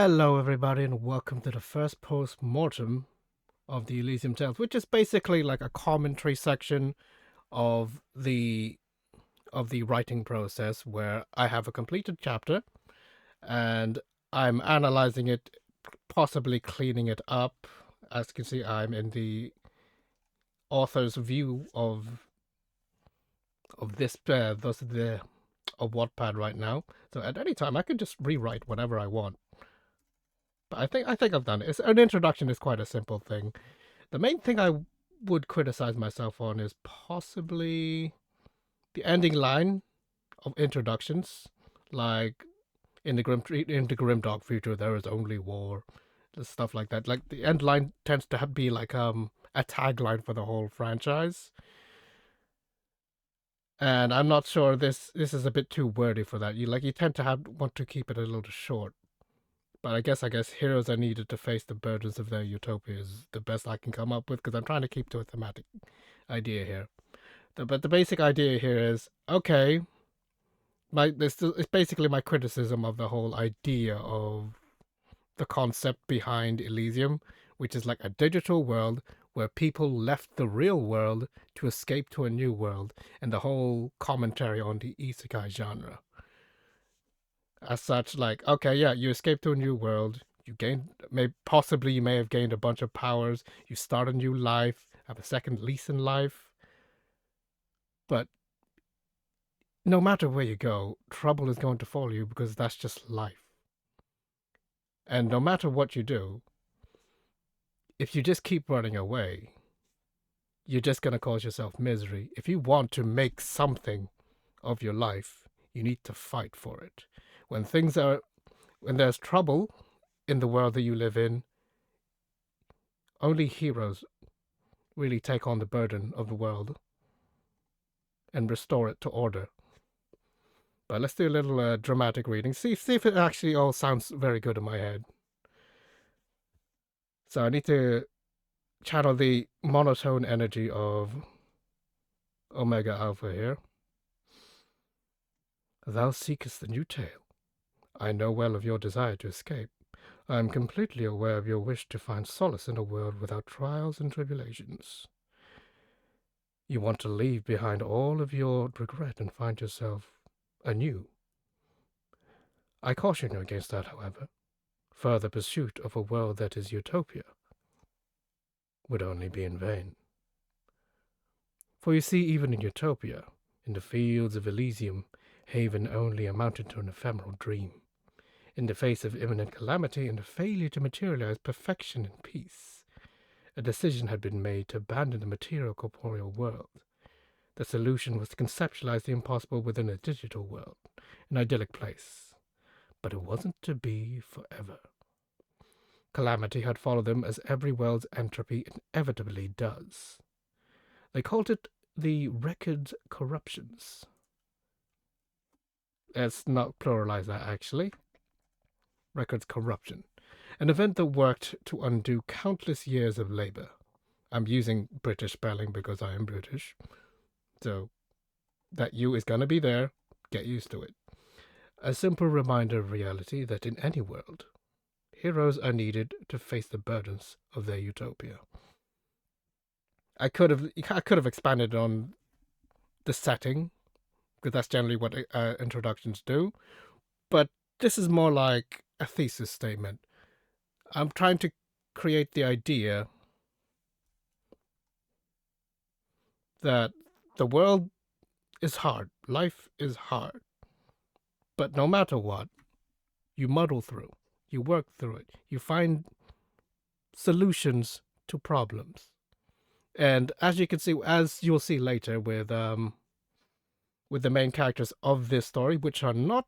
Hello, everybody, and welcome to the first post-mortem of the Elysium Tales, which is basically like a commentary section of the writing process, where I have a completed chapter and I'm analyzing it, possibly cleaning it up. As you can see, I'm in the author's view of this thus the of Wattpad right now. So at any time, I can just rewrite whatever I want. But I think I've done it. An introduction is quite a simple thing. The main thing I would criticize myself on is possibly the ending line of introductions, like in the Grimdark future, there is only war, stuff like that. Like the end line tends to be like a tagline for the whole franchise, and I'm not sure this is a bit too wordy for that. You tend to want to keep it a little short. But I guess heroes are needed to face the burdens of their utopia is the best I can come up with, because I'm trying to keep to a thematic idea here. But the basic idea here is okay. It's basically my criticism of the whole idea of the concept behind Elysium, which is like a digital world where people left the real world to escape to a new world, and the whole commentary on the isekai genre. As such, like, okay, yeah, you escape to a new world, you gain, possibly you may have gained a bunch of powers, you start a new life, have a second lease in life, but no matter where you go, trouble is going to follow you, because that's just life. And no matter what you do, if you just keep running away, you're just going to cause yourself misery. If you want to make something of your life, you need to fight for it. When there's trouble in the world that you live in, only heroes really take on the burden of the world and restore it to order. But let's do a little dramatic reading. See if it actually all sounds very good in my head. So I need to channel the monotone energy of Omega Alpha here. Thou seekest the new tale. I know well of your desire to escape. I am completely aware of your wish to find solace in a world without trials and tribulations. You want to leave behind all of your regret and find yourself anew. I caution you against that, however. Further pursuit of a world that is utopia would only be in vain. For you see, even in utopia, in the fields of Elysium, haven only amounted to an ephemeral dream. In the face of imminent calamity and a failure to materialize perfection and peace, a decision had been made to abandon the material corporeal world. The solution was to conceptualize the impossible within a digital world, an idyllic place. But it wasn't to be forever. Calamity had followed them, as every world's entropy inevitably does. They called it the Record's corruptions. Let's not pluralize that, actually. Record's corruption. An event that worked to undo countless years of labor. I'm using British spelling because I am British. So that U is going to be there. Get used to it. A simple reminder of reality that in any world, heroes are needed to face the burdens of their utopia. I could have expanded on the setting, because that's generally what introductions do. But this is more like a thesis statement. I'm trying to create the idea that the world is hard, life is hard, but no matter what, you muddle through, you work through it, you find solutions to problems. And as you can see, as you'll see later with the main characters of this story, which are not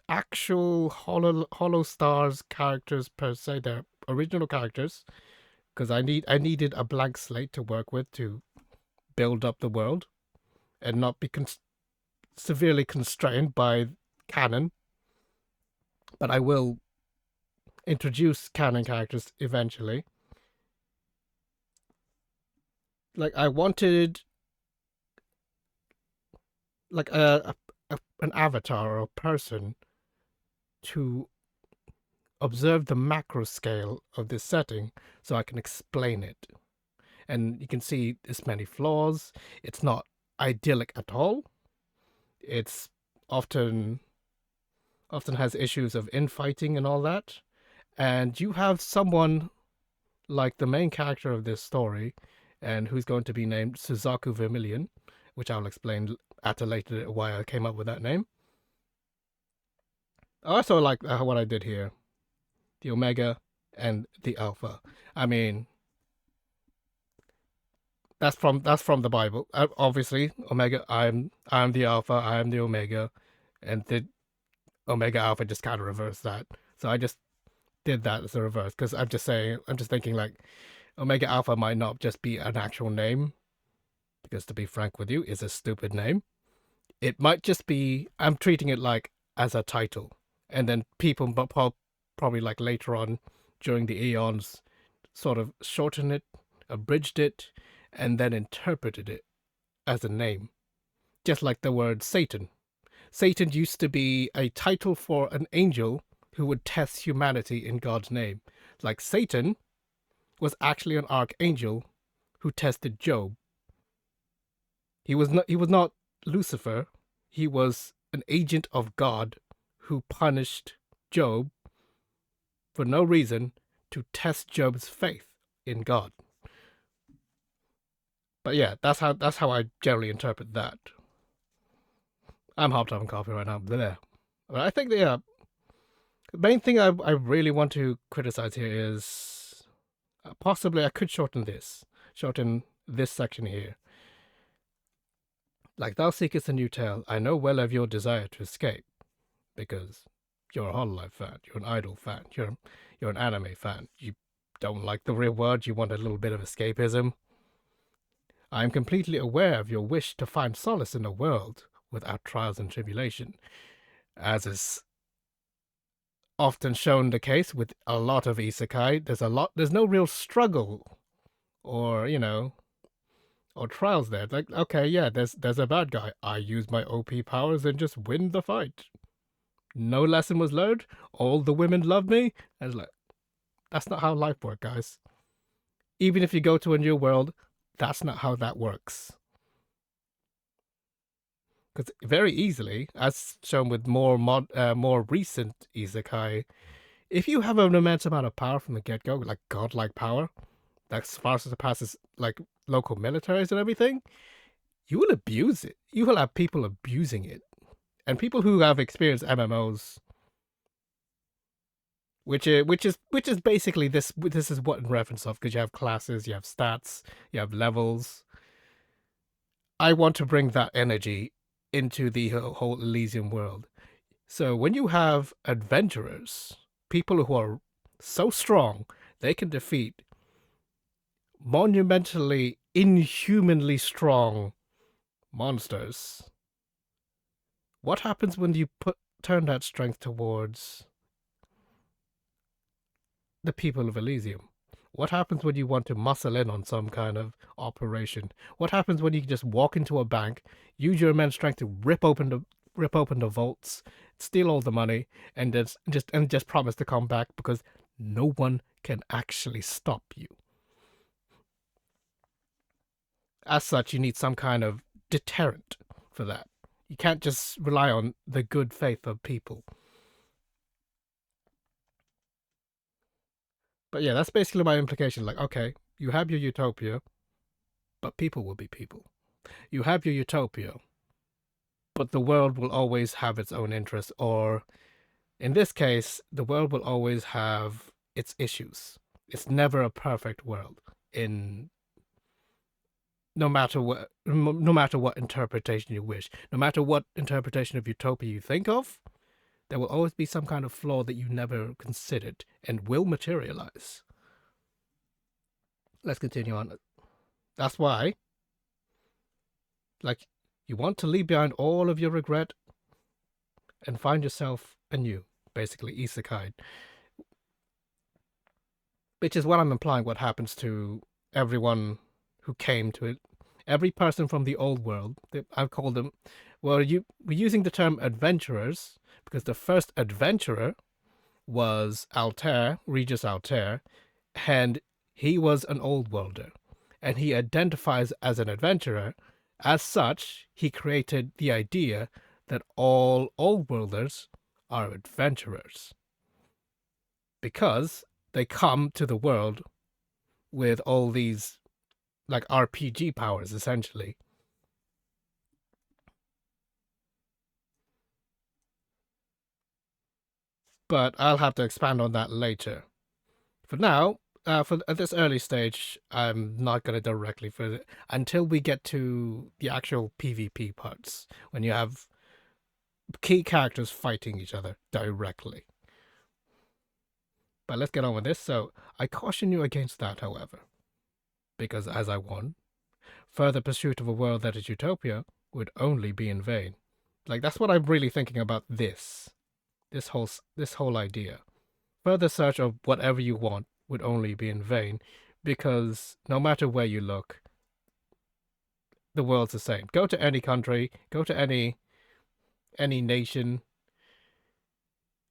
actual Holostars characters per se, they're original characters, because I needed a blank slate to work with to build up the world and not be severely constrained by canon. But I will introduce canon characters eventually. Like, I wanted like an avatar or a person to observe the macro scale of this setting so I can explain it. And you can see there's many flaws. It's not idyllic at all. It's often has issues of infighting and all that. And you have someone like the main character of this story, and who's going to be named Suzaku Vermilion, which I'll explain at a later date why I came up with that name. I also like what I did here. The Omega and the Alpha. I mean, that's from the Bible. Obviously, Omega. I'm the Alpha. I am the Omega, and the Omega Alpha just kind of reversed that. So I just did that as a reverse because I'm just thinking like Omega Alpha might not just be an actual name, because to be frank with you, is a stupid name. It might just be, I'm treating it like as a title, and then people probably like later on during the eons sort of shortened it, abridged it, and then interpreted it as a name. Just like the word Satan. Satan used to be a title for an angel who would test humanity in God's name. Like Satan was actually an archangel who tested Job. He was not Lucifer. He was an agent of God who punished Job for no reason to test Job's faith in God. But yeah, that's how I generally interpret that. I'm hopped on coffee right now. Bleh. But I think the main thing I really want to criticize here is possibly I could shorten this section here. Like, thou seekest a new tale. I know well of your desire to escape, because you're a Hololive fan, you're an Idol fan, you're an anime fan. You don't like the real world, you want a little bit of escapism. I am completely aware of your wish to find solace in a world without trials and tribulation, as is often shown the case with a lot of isekai. There's no real struggle or, or trials there. Like, okay, yeah, there's a bad guy. I use my OP powers and just win the fight. No lesson was learned. All the women love me. And it's like, that's not how life works, guys. Even if you go to a new world, that's not how that works. Because very easily, as shown with more recent isekai, if you have an immense amount of power from the get-go, like godlike power, that's far surpasses like local militaries and everything, you will abuse it. You will have people abusing it. And people who have experienced MMOs, which is basically this is what in reference of, because you have classes, you have stats, you have levels. I want to bring that energy into the whole Elysium world. So when you have adventurers, people who are so strong they can defeat monumentally, inhumanly strong monsters, what happens when you turn that strength towards the people of Elysium? What happens when you want to muscle in on some kind of operation? What happens when you just walk into a bank, use your immense strength to rip open the vaults, steal all the money, and just promise to come back because no one can actually stop you? As such, you need some kind of deterrent for that. You can't just rely on the good faith of people. But yeah, that's basically my implication. Like, okay, you have your utopia, but people will be people. You have your utopia, but the world will always have its own interests, or in this case, the world will always have its issues. It's never a perfect world no matter what interpretation you wish, no matter what interpretation of utopia you think of, there will always be some kind of flaw that you never considered and will materialize. Let's continue on. That's why, like, you want to leave behind all of your regret and find yourself anew, basically isekai. Which is what I'm implying what happens to everyone who came to it. Every person from the old world, I've called them, well, we're using the term adventurers because the first adventurer was Altair, Regis Altair, and he was an old worlder, and he identifies as an adventurer. As such, he created the idea that all old worlders are adventurers because they come to the world with all these like RPG powers, essentially. But I'll have to expand on that later. For now, at this early stage, I'm not going to directly for it until we get to the actual PvP parts when you have key characters fighting each other directly. But let's get on with this. So I caution you against that, however, because as I warned, further pursuit of a world that is utopia would only be in vain. Like that's what I'm really thinking about this whole idea. Further search of whatever you want would only be in vain, because no matter where you look, the world's the same. Go to any country, go to any nation,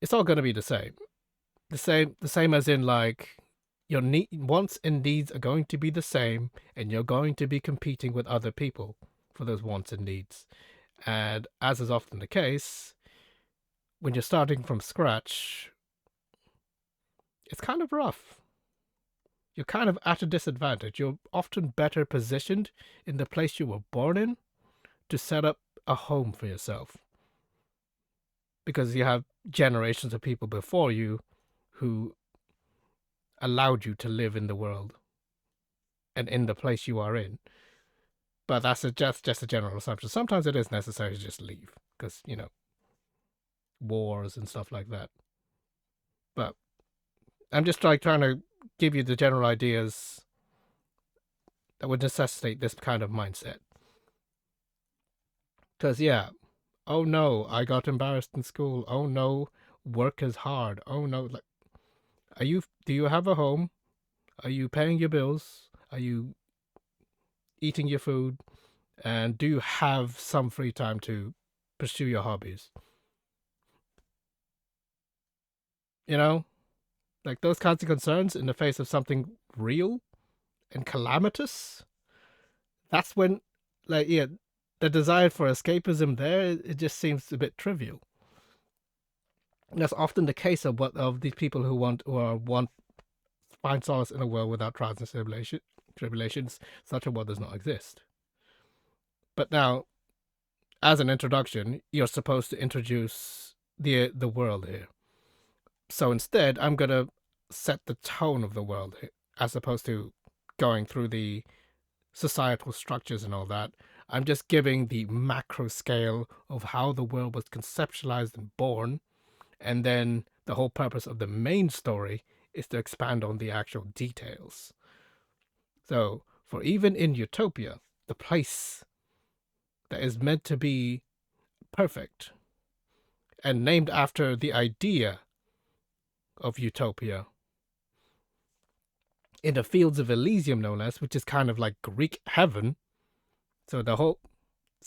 it's all going to be the same. The same as in like your wants and needs are going to be the same, and you're going to be competing with other people for those wants and needs. And as is often the case, when you're starting from scratch, it's kind of rough. You're kind of at a disadvantage. You're often better positioned in the place you were born in to set up a home for yourself, because you have generations of people before you who allowed you to live in the world and in the place you are in. But that's just a general assumption. Sometimes it is necessary to just leave because, you know, wars and stuff like that. But I'm just trying to give you the general ideas that would necessitate this kind of mindset. Because, yeah, oh no, I got embarrassed in school. Oh no, work is hard. Oh no, like, do you have a home? Are you paying your bills? Are you eating your food? And do you have some free time to pursue your hobbies? You know, like those kinds of concerns in the face of something real and calamitous. That's when, like, yeah, the desire for escapism there, it just seems a bit trivial. And that's often the case of these people who want find solace in a world without trials and tribulations. Such a world does not exist. But now, as an introduction, you're supposed to introduce the world here. So instead, I'm gonna set the tone of the world here, as opposed to going through the societal structures and all that. I'm just giving the macro scale of how the world was conceptualized and born, and then the whole purpose of the main story is to expand on the actual details. So, for even in Utopia, the place that is meant to be perfect and named after the idea of Utopia, in the fields of Elysium, no less, which is kind of like Greek heaven. So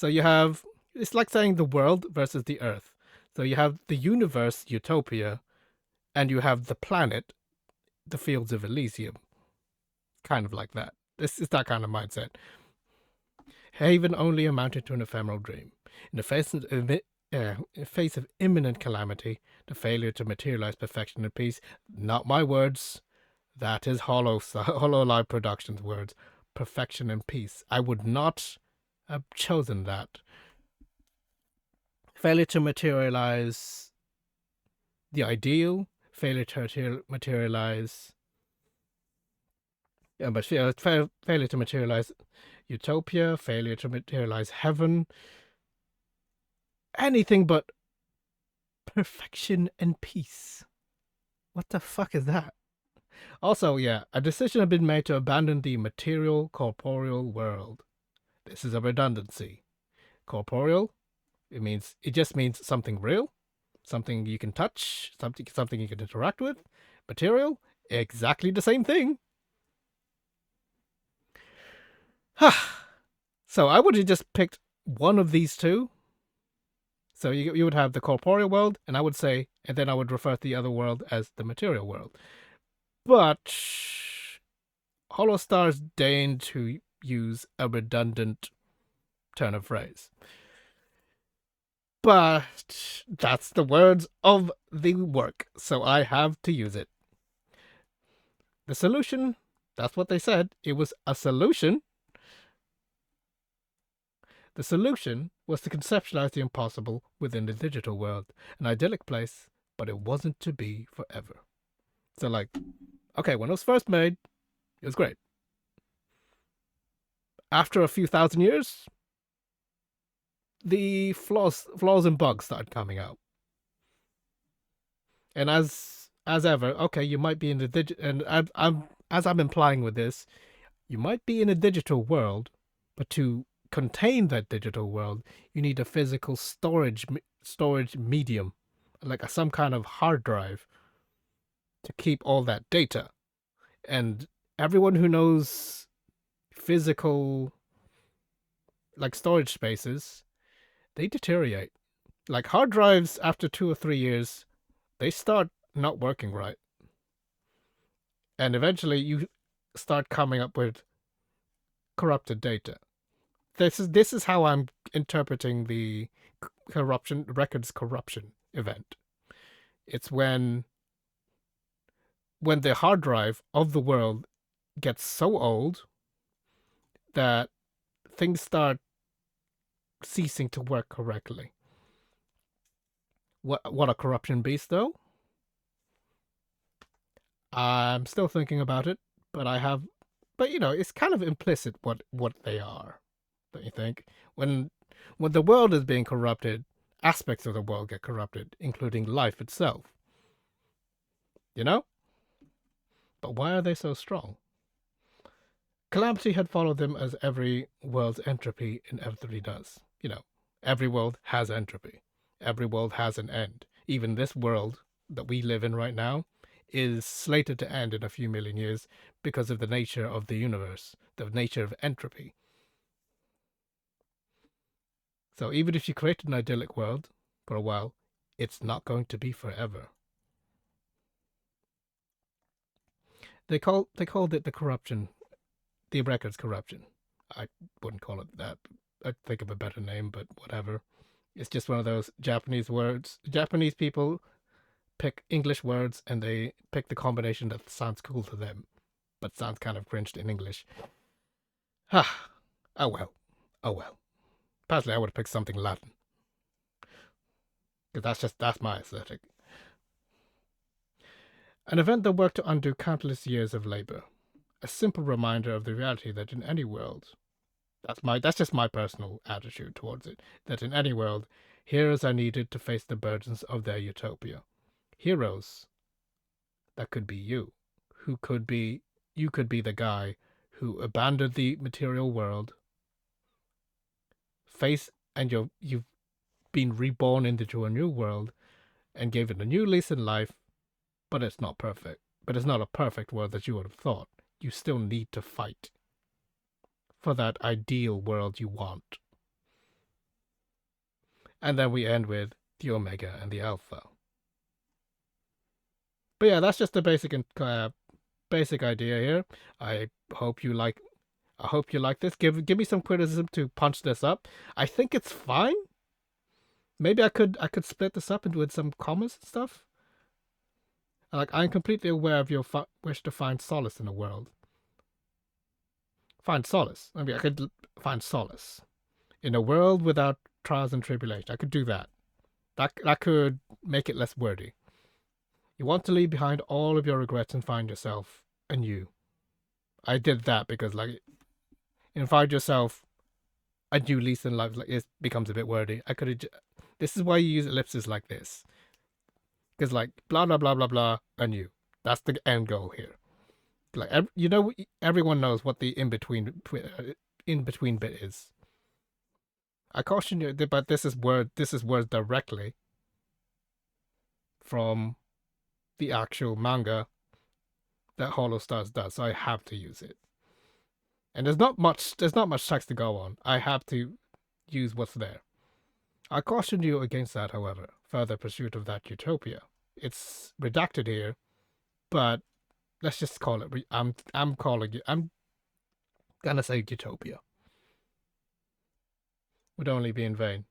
you have, it's like saying the world versus the earth. So you have the universe, Utopia, and you have the planet, the fields of Elysium. Kind of like that. This is that kind of mindset. Haven only amounted to an ephemeral dream. In the face of imminent calamity, the failure to materialize perfection and peace, not my words, that is Hololive Productions' words, perfection and peace. I would not have chosen that. Failure to materialize the ideal, failure to materialize failure to materialize utopia, failure to materialize heaven, anything but perfection and peace. What the fuck is that? Also, yeah, a decision had been made to abandon the material, corporeal world. This is a redundancy. Corporeal, it just means something real, something you can touch, something you can interact with. Material, exactly the same thing. So I would have just picked one of these two. So you would have the corporeal world, and I would say, and then I would refer to the other world as the material world. But Holostars deign to use a redundant turn of phrase. But that's the words of the work, so I have to use it. The solution, that's what they said. It was a solution. The solution was to conceptualize the impossible within the digital world, an idyllic place, but it wasn't to be forever. So, like, okay, when it was first made, it was great. After a few thousand years, the flaws and bugs started coming out. And as ever, okay, you might be in the and I'm implying with this, you might be in a digital world, but to contain that digital world, you need a physical storage medium, like some kind of hard drive, to keep all that data. And everyone who knows physical, like storage spaces, they deteriorate. Like hard drives, after 2 or 3 years, they start not working right. And eventually you start coming up with corrupted data. This is how I'm interpreting the records corruption event. It's when the hard drive of the world gets so old that things start ceasing to work correctly. What a corruption beast, though? I'm still thinking about it, but it's kind of implicit what they are, don't you think? When the world is being corrupted, aspects of the world get corrupted, including life itself. You know? But why are they so strong? Calamity had followed them as every world's entropy inevitably does. Every world has entropy. Every world has an end. Even this world that we live in right now is slated to end in a few million years because of the nature of the universe, the nature of entropy. So even if you create an idyllic world for a while, it's not going to be forever. They called it the corruption, the records corruption. I wouldn't call it that. I'd think of a better name, but whatever. It's just one of those Japanese words. Japanese people pick English words and they pick the combination that sounds cool to them, but sounds kind of cringed in English. Ah, oh well. Personally, I would have picked something Latin. Because that's my aesthetic. An event that worked to undo countless years of labor. A simple reminder of the reality that in any world, that's just my personal attitude towards it, that in any world, heroes are needed to face the burdens of their utopia. Heroes that could be you. You could be the guy who abandoned the material world, you've been reborn into a new world and gave it a new lease in life, but it's not perfect. But it's not a perfect world that you would have thought. You still need to fight for that ideal world you want. And then we end with the Omega and the Alpha. But yeah, that's just the basic idea here. I hope you like this. Give me some criticism to punch this up. I think it's fine. Maybe I could split this up with some commas and stuff. Like, I'm completely aware of your wish to find solace in the world. Find solace. I mean, I could find solace in a world without trials and tribulation. I could do that. That could make it less wordy. You want to leave behind all of your regrets and find yourself anew. I did that because, like, and find yourself a new lease in life. Like, it becomes a bit wordy. I could have. This is why you use ellipses like this, because like blah blah blah blah blah anew. That's the end goal here. Like, everyone knows what the in between bit is. I caution you, but this is word directly from the actual manga that Holostars does, so I have to use it. And there's not much text to go on. I have to use what's there. I caution you against that, however. Further pursuit of that utopia. It's redacted here, but let's just call it. I'm calling it. I'm gonna say utopia. Would only be in vain.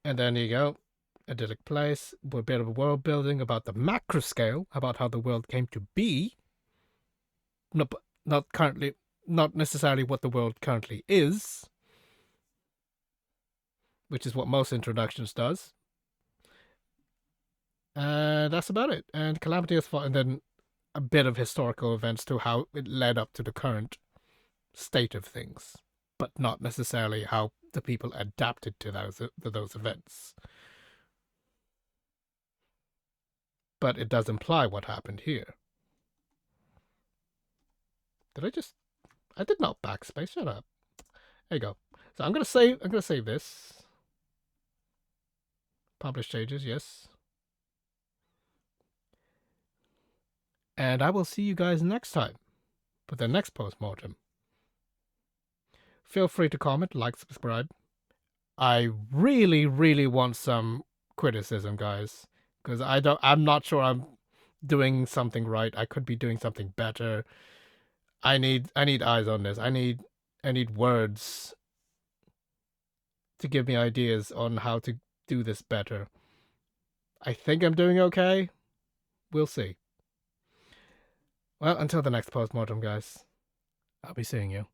And then you go. Idyllic place. A bit of world building about the macro scale, about how the world came to be. Not, not currently, not necessarily what the world currently is, which is what most introductions does. And that's about it. And Calamity has fought, and then a bit of historical events to how it led up to the current state of things, but not necessarily how the people adapted to those events. But it does imply what happened here. Did I just? I did not backspace. Shut up. There you go. So I'm gonna save. I'm gonna save this. Publish changes. Yes. And I will see you guys next time for the next post-mortem. Feel free to comment, like, subscribe. I really, really want some criticism, guys, because I'm not sure I'm doing something right. I could be doing something better. I need eyes on this. I need words to give me ideas on how to do this better. I think I'm doing okay. We'll see. Well, until the next postmortem, guys. I'll be seeing you.